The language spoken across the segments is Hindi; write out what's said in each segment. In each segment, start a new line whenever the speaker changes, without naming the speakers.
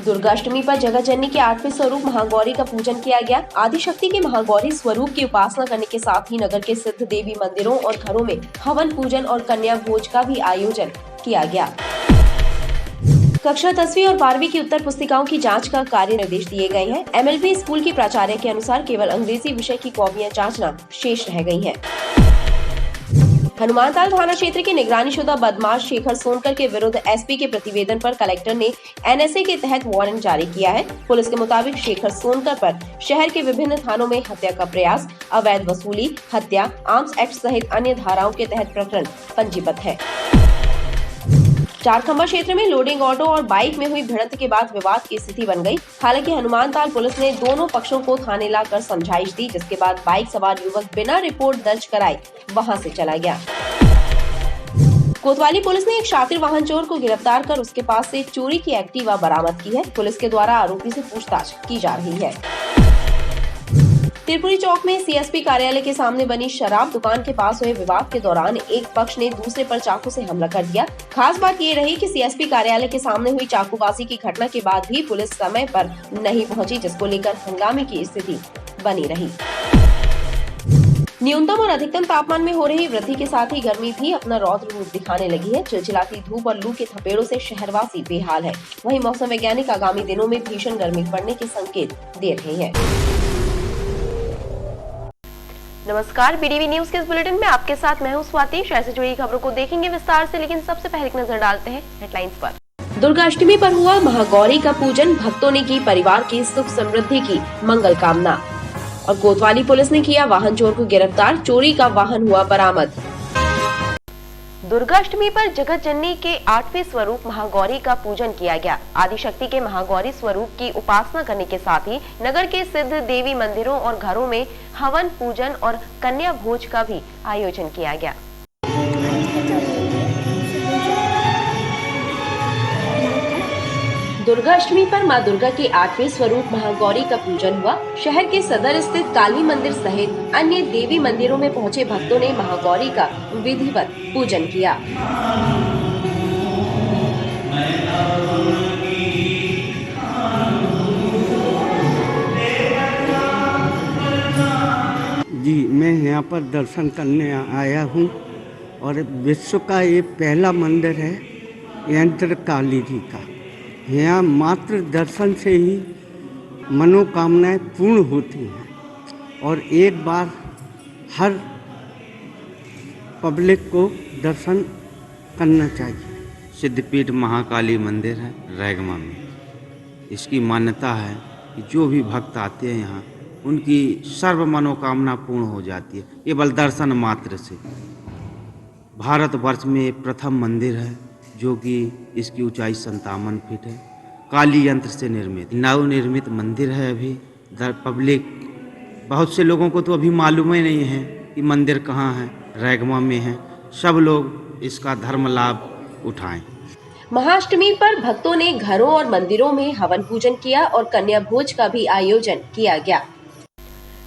दुर्गाष्टमी पर जगतजननी के 8वें स्वरूप महागौरी का पूजन किया गया। आदिशक्ति के महागौरी स्वरूप की उपासना करने के साथ ही नगर के सिद्ध देवी मंदिरों और घरों में हवन पूजन और कन्या भोज का भी आयोजन किया गया। कक्षा 10वीं और 12वीं की उत्तर पुस्तिकाओं की जांच का कार्य निर्देश दिए गए हैं। MLB स्कूल की प्राचार्य के अनुसार केवल अंग्रेजी विषय की कॉपियां जांचना शेष रह गई हैं। हनुमानताल थाना क्षेत्र के निगरानीशुदा बदमाश शेखर सोनकर के विरुद्ध SP के प्रतिवेदन पर कलेक्टर ने NSA के तहत वारंट जारी किया है। पुलिस के मुताबिक शेखर सोनकर पर शहर के विभिन्न थानों में हत्या का प्रयास, अवैध वसूली, हत्या, आर्म्स एक्ट सहित अन्य धाराओं के तहत प्रकरण पंजीबद्ध है। चारखंबा क्षेत्र में लोडिंग ऑटो और बाइक में हुई भिड़ंत के बाद विवाद की स्थिति बन गई। हालांकि हनुमानताल पुलिस ने दोनों पक्षों को थाने लाकर समझाइश दी, जिसके बाद बाइक सवार युवक बिना रिपोर्ट दर्ज कराए वहां से चला गया। कोतवाली पुलिस ने एक शातिर वाहन चोर को गिरफ्तार कर उसके पास से चोरी की एक्टिवा बरामद की है। पुलिस के द्वारा आरोपी से पूछताछ की जा रही है। त्रिपुरी चौक में CSP कार्यालय के सामने बनी शराब दुकान के पास हुए विवाद के दौरान एक पक्ष ने दूसरे पर चाकू से हमला कर दिया। खास बात ये रही कि CSP कार्यालय के सामने हुई चाकूबाजी की घटना के बाद भी पुलिस समय पर नहीं पहुंची, जिसको लेकर हंगामे की स्थिति बनी रही। न्यूनतम और अधिकतम तापमान में हो रही वृद्धि के साथ ही गर्मी भी अपना रौद्र रूप दिखाने लगी है। चिलचिलाती धूप और लू के थपेड़ों से शहरवासी बेहाल है। वहीं मौसम वैज्ञानिक आगामी दिनों में भीषण गर्मी पड़ने के संकेत दे रहे हैं। नमस्कार, BDV न्यूज के इस बुलेटिन में आपके साथ मैं हूं स्वाति। शहर से जुड़ी खबरों को देखेंगे विस्तार से, लेकिन सबसे पहले एक नजर डालते हैं हेडलाइंस पर। दुर्गाष्टमी पर हुआ महागौरी का पूजन, भक्तों ने की परिवार की सुख समृद्धि की मंगल कामना। और कोतवाली पुलिस ने किया वाहन चोर को गिरफ्तार, चोरी का वाहन हुआ बरामद। दुर्गाष्टमी पर जगतजननी के 8वें स्वरूप महागौरी का पूजन किया गया। आदिशक्ति के महागौरी स्वरूप की उपासना करने के साथ ही नगर के सिद्ध देवी मंदिरों और घरों में हवन पूजन और कन्या भोज का भी आयोजन किया गया। दुर्गाष्टमी पर मां दुर्गा के 8वें स्वरूप महागौरी का पूजन हुआ। शहर के सदर स्थित काली मंदिर सहित अन्य देवी मंदिरों में पहुंचे भक्तों ने महागौरी का विधिवत पूजन किया।
जी, मैं यहाँ पर दर्शन करने आया हूँ और विश्व का ये पहला मंदिर है यंत्र काली जी का। यहाँ मात्र दर्शन से ही मनोकामनाएं पूर्ण होती हैं और एक बार हर पब्लिक को दर्शन करना चाहिए।
सिद्धपीठ महाकाली मंदिर है रैगमा में। इसकी मान्यता है कि जो भी भक्त आते हैं यहाँ उनकी सर्व मनोकामना पूर्ण हो जाती है केवल दर्शन मात्र से। भारतवर्ष में प्रथम मंदिर है जो कि इसकी ऊंचाई 57 फीट है। काली यंत्र से निर्मित नवनिर्मित मंदिर है। अभी पब्लिक बहुत से लोगों को तो अभी मालूम ही नहीं है कि मंदिर कहाँ है, रैगमा में है। सब लोग इसका धर्म लाभ उठाएं।
महाअष्टमी पर भक्तों ने घरों और मंदिरों में हवन पूजन किया और कन्या भोज का भी आयोजन किया गया।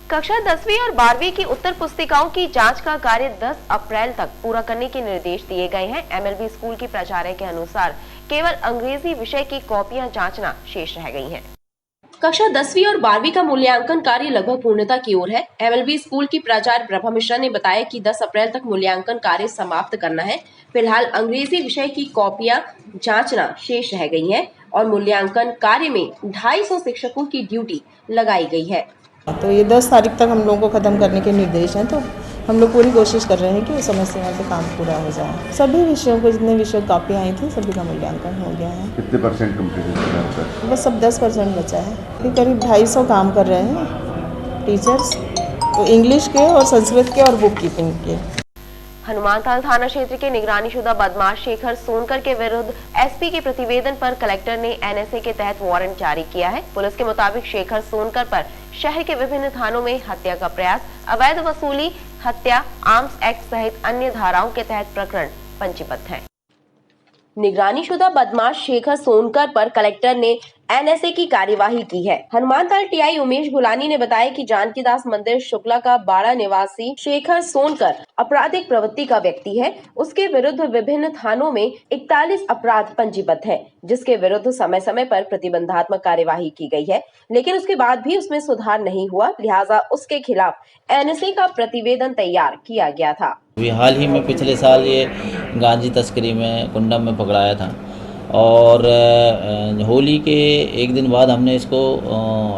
कक्षा 10वीं और 12वीं की उत्तर पुस्तिकाओं की जांच का कार्य 10 अप्रैल तक पूरा करने के निर्देश दिए गए हैं। MLB स्कूल की प्राचार्य के अनुसार केवल अंग्रेजी विषय की कॉपियां जांचना शेष रह गई हैं। कक्षा 10वीं और 12वीं का मूल्यांकन कार्य लगभग पूर्णता की ओर है। MLB स्कूल की प्राचार्य प्रभा मिश्रा ने बताया कि 10 अप्रैल तक मूल्यांकन कार्य समाप्त करना है। फिलहाल अंग्रेजी विषय की कॉपियां जांचना शेष रह गई है और मूल्यांकन कार्य में 250 शिक्षकों की ड्यूटी लगाई गई है।
तो ये 10 तारीख तक हम लोगों को ख़त्म करने के निर्देश हैं, तो हम लोग पूरी कोशिश कर रहे हैं कि उस समय सीमा पे काम पूरा हो जाए। सभी विषयों को, जितने विषय कापियाँ आई थी सभी का मूल्यांकन हो गया है।
कितने % कम्प्लीट है?
बस अब 10% बचा है। फिर करीब 250 काम कर रहे हैं टीचर्स, तो इंग्लिश के और संस्कृत के और बुक कीपिंग के।
हनुमानताल थाना क्षेत्र के निगरानीशुदा बदमाश शेखर सोनकर के विरुद्ध SP के प्रतिवेदन पर कलेक्टर ने NSA के तहत वारंट जारी किया है। पुलिस के मुताबिक शेखर सोनकर पर शहर के विभिन्न थानों में हत्या का प्रयास, अवैध वसूली, हत्या, आर्म्स एक्ट सहित अन्य धाराओं के तहत प्रकरण पंजीबद्ध है। निगरानीशुदा बदमाश शेखर सोनकर पर कलेक्टर ने एनएसए की कार्यवाही की है। हनुमानताल टीआई उमेश गुलानी ने बताया कि जानकीदास मंदिर शुक्ला का बाड़ा निवासी शेखर सोनकर आपराधिक प्रवृत्ति का व्यक्ति है। उसके विरुद्ध विभिन्न थानों में 41 अपराध पंजीबद्ध है, जिसके विरुद्ध समय समय पर प्रतिबंधात्मक कार्यवाही की गई है, लेकिन उसके बाद भी उसमें सुधार नहीं हुआ, लिहाजा उसके खिलाफ एनएसए का प्रतिवेदन तैयार किया गया था।
हाल ही में पिछले साल ये गांजी तस्करी में कुंडम में पकड़ाया था और होली के एक दिन बाद हमने इसको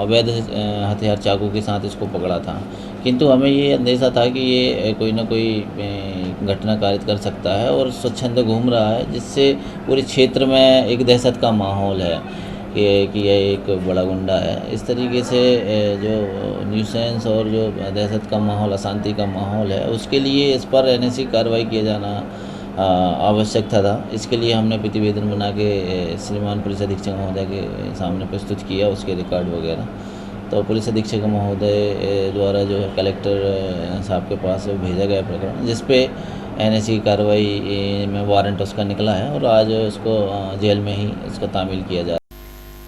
अवैध हथियार चाकू के साथ इसको पकड़ा था, किंतु हमें ये अंदेशा था कि ये कोई ना कोई घटना कारित कर सकता है और स्वच्छंद घूम रहा है, जिससे पूरे क्षेत्र में एक दहशत का माहौल है कि यह एक बड़ा गुंडा है। इस तरीके से जो न्यूसेंस और जो दहशत का माहौल, अशांति का माहौल है, उसके लिए इस पर एनएसए कार्रवाई किया जाना आवश्यकता था। इसके लिए हमने प्रतिवेदन बना के श्रीमान पुलिस अधीक्षक महोदय के सामने प्रस्तुत किया, उसके रिकॉर्ड वगैरह। तो पुलिस अधीक्षक महोदय द्वारा जो है कलेक्टर साहब के पास भेजा गया प्रकरण, जिस पे एनएसए की कार्रवाई में वारंट उसका निकला है और आज उसको जेल में ही इसका तामील किया जा रहा है।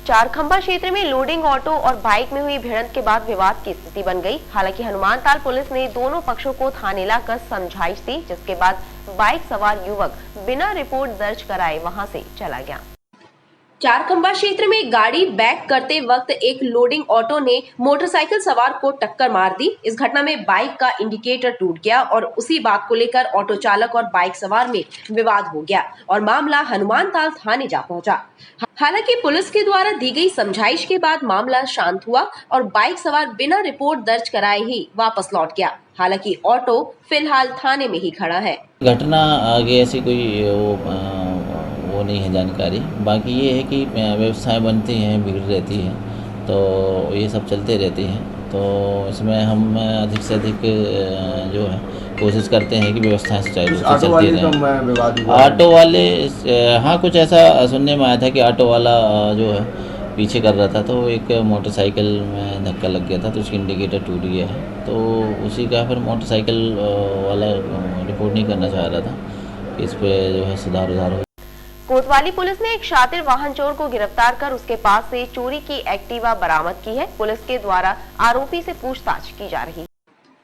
चारखंबा क्षेत्र में लोडिंग ऑटो और बाइक में हुई भिड़ंत के बाद विवाद की स्थिति बन गई। हालांकि हनुमानताल पुलिस ने दोनों पक्षों को थाने लाकर समझाइश दी, जिसके बाद बाइक सवार युवक बिना रिपोर्ट दर्ज कराए वहां से चला गया। चारखंबा क्षेत्र में गाड़ी बैक करते वक्त एक लोडिंग ऑटो ने मोटरसाइकिल सवार को टक्कर मार दी। इस घटना में बाइक का इंडिकेटर टूट गया और उसी बात को लेकर ऑटो चालक और बाइक सवार में विवाद हो गया और मामला हनुमानताल थाने जा पहुंचा। हालांकि पुलिस के द्वारा दी गई समझाइश के बाद मामला शांत हुआ और बाइक सवार बिना रिपोर्ट दर्ज कराए ही वापस लौट गया। हालांकि ऑटो फिलहाल थाने में ही खड़ा है।
घटना आगे ऐसी कोई वो नहीं है जानकारी। बाकी ये है कि व्यवस्थाएं बनती हैं, भीड़ रहती है, तो ये सब चलते रहती हैं। तो इसमें हम अधिक से अधिक जो है कोशिश करते हैं कि व्यवस्थाएं सुचारू रूप से चलती रहें। ऑटो वाले हाँ, कुछ ऐसा सुनने में आया था कि ऑटो वाला जो है पीछे कर रहा था, तो एक मोटरसाइकिल में धक्का लग गया था, तो उसकी इंडिकेटर टूट गया है। तो उसी का फिर मोटरसाइकिल वाला रिपोर्ट नहीं करना चाह रहा था, इस पर जो है सुधार हो।
कोतवाली पुलिस ने एक शातिर वाहन चोर को गिरफ्तार कर उसके पास से चोरी की एक्टिवा बरामद की है। पुलिस के द्वारा आरोपी से पूछताछ की जा रही है।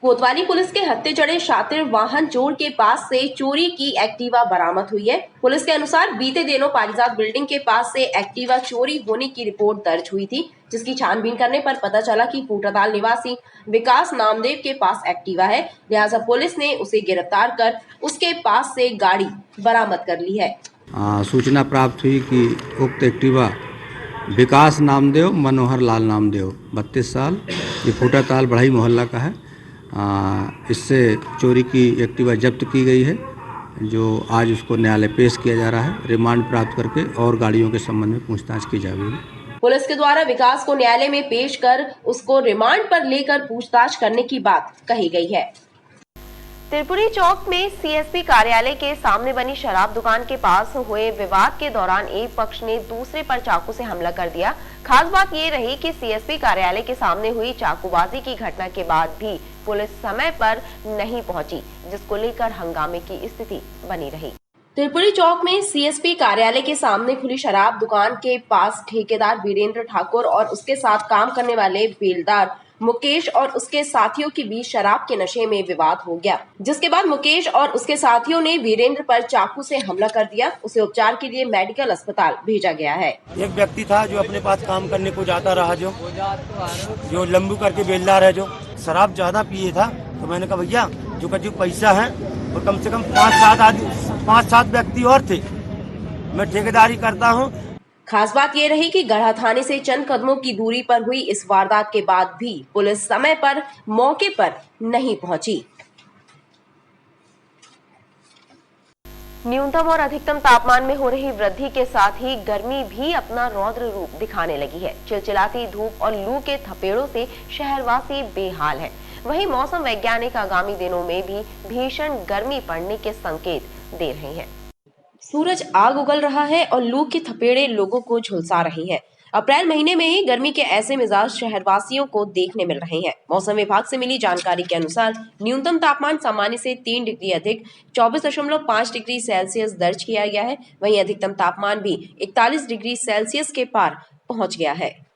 कोतवाली पुलिस के हत्थे चढ़े शातिर वाहन चोर के पास से चोरी की एक्टिवा बरामद हुई है। पुलिस के अनुसार बीते दिनों पारिजात बिल्डिंग के पास से एक्टिवा चोरी होने की रिपोर्ट दर्ज हुई थी, जिसकी छानबीन करने पर पता चला कि फूटाताल निवासी विकास नामदेव के पास एक्टिवा है। लिहाजा पुलिस ने उसे गिरफ्तार कर उसके पास से गाड़ी बरामद कर ली है।
सूचना प्राप्त हुई कि उक्त एक्टिवा विकास नामदेव, मनोहर लाल नामदेव 32 साल, ये फूटाताल बढ़ाई मोहल्ला का है। इससे चोरी की एक्टिवा जब्त की गई है, जो आज उसको न्यायालय पेश किया जा रहा है। रिमांड प्राप्त करके और गाड़ियों के संबंध में पूछताछ की जा रही है।
पुलिस के द्वारा विकास को न्यायालय में पेश कर उसको रिमांड पर लेकर पूछताछ करने की बात कही गई है। त्रिपुरी चौक में सीएसपी कार्यालय के सामने बनी शराब दुकान के पास हुए विवाद के दौरान एक पक्ष ने दूसरे पर चाकू से हमला कर दिया। खास बात ये रही कि सीएसपी कार्यालय के सामने हुई चाकूबाजी की घटना के बाद भी पुलिस समय पर नहीं पहुंची, जिसको लेकर हंगामे की स्थिति बनी रही। त्रिपुरी चौक में सीएसपी कार्यालय के सामने खुली शराब दुकान के पास ठेकेदार वीरेंद्र ठाकुर और उसके साथ काम करने वाले बेलदार मुकेश और उसके साथियों के बीच शराब के नशे में विवाद हो गया, जिसके बाद मुकेश और उसके साथियों ने वीरेंद्र पर चाकू से हमला कर दिया। उसे उपचार के लिए मेडिकल अस्पताल भेजा गया है।
एक व्यक्ति था जो अपने पास काम करने को जाता रहा, जो लंबू करके बेलदार है, जो शराब ज्यादा पिए था। तो मैंने कहा भैया जो पैसा है और कम से कम 5-7 व्यक्ति और थे, मैं ठेकेदारी करता हूँ।
खास बात ये रही कि गढ़ा थाने से चंद कदमों की दूरी पर हुई इस वारदात के बाद भी पुलिस समय पर मौके पर नहीं पहुंची। न्यूनतम और अधिकतम तापमान में हो रही वृद्धि के साथ ही गर्मी भी अपना रौद्र रूप दिखाने लगी है। चिलचिलाती धूप और लू के थपेड़ों से शहरवासी बेहाल है। वहीं मौसम वैज्ञानिक आगामी दिनों में भी भीषण गर्मी पड़ने के संकेत दे रहे हैं। सूरज आग उगल रहा है और लू की थपेड़े लोगों को झुलसा रही हैं। अप्रैल महीने में ही गर्मी के ऐसे मिजाज शहरवासियों को देखने मिल रहे हैं। मौसम विभाग से मिली जानकारी के अनुसार न्यूनतम तापमान सामान्य से 3 डिग्री अधिक 24.5 डिग्री सेल्सियस दर्ज किया गया है। वहीं अधिकतम तापमान भी 41 डिग्री सेल्सियस के पार पहुंच गया है।